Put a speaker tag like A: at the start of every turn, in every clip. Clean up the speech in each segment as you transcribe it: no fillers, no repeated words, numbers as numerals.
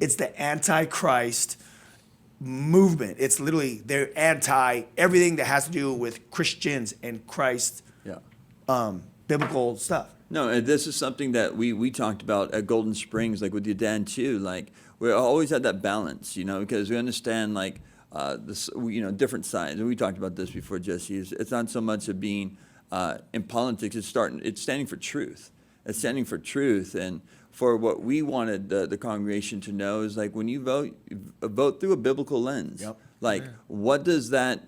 A: It's the Antichrist movement. It's literally they're anti everything that has to do with Christians and Christ,
B: Yeah.
A: biblical stuff.
B: No, and this is something that we talked about at Golden Springs, like with your dad too. Like we always had that balance, because we understand like different sides. And we talked about this before, Jesse. It's not so much of being in politics. It's standing for truth. It's standing for truth, and for what we wanted the congregation to know is like when you vote through a biblical lens.
A: Yep.
B: Like what does that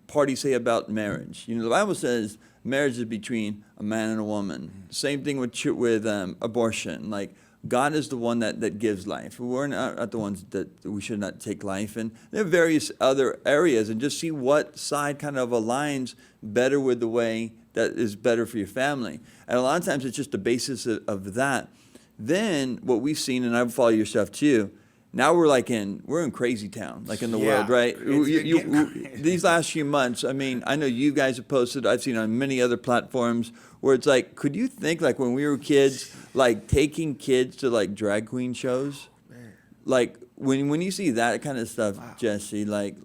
B: party say about marriage? The Bible says marriage is between a man and a woman. Same thing with abortion. Like God is the one that gives life. We're not the ones that we should not take life. And there are various other areas, and just see what side kind of aligns better with the way that is better for your family. And a lot of times it's just the basis of that. Then what we've seen, and I follow your stuff too, now we're in crazy town, like in the world, right? These last few months, I mean, I know you guys have posted, I've seen on many other platforms where it's like, could you think like when we were kids, like taking kids to like drag queen shows? Like when you see that kind of stuff, Jesse, like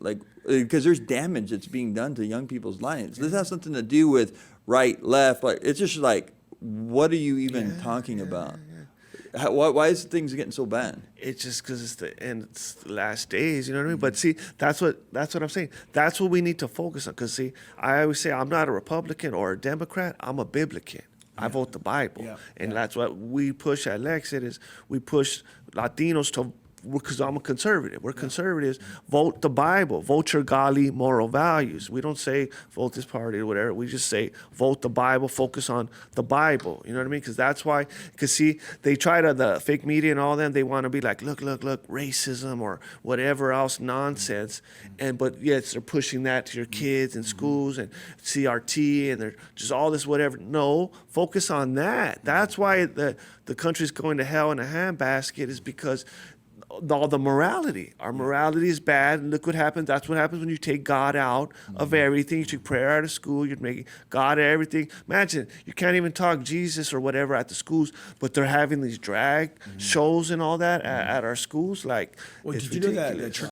B: because there's damage that's being done to young people's lives. This has something to do with right, left. Like it's just like, what are you even talking about? Why is things getting so bad?
C: It's just because it's the last days, you know what I mean? But see, that's what I'm saying. That's what we need to focus on. Because see, I always say I'm not a Republican or a Democrat. I'm a Biblican. I vote the Bible, and that's what we push at Lexit is we push Latinos to. Because I'm a conservative. We're conservatives. Vote the Bible. Vote your godly moral values. We don't say vote this party or whatever. We just say vote the Bible. Focus on the Bible. You know what I mean? Because that's why. Because see, they try to the fake media and all them. They want to be like, look, racism or whatever else nonsense. But yes, they're pushing that to your kids in schools and CRT and they're just all this whatever. No, focus on that. That's why the country's going to hell in a handbasket is because all the morality. Our morality is bad, and look what happens. That's what happens when you take God out of everything. You take prayer out of school. You're making God everything. Imagine, you can't even talk Jesus or whatever at the schools, but they're having these drag shows and all that at our schools. Like,
A: Well,
C: it's
A: did you know that
C: ridiculous.
A: the church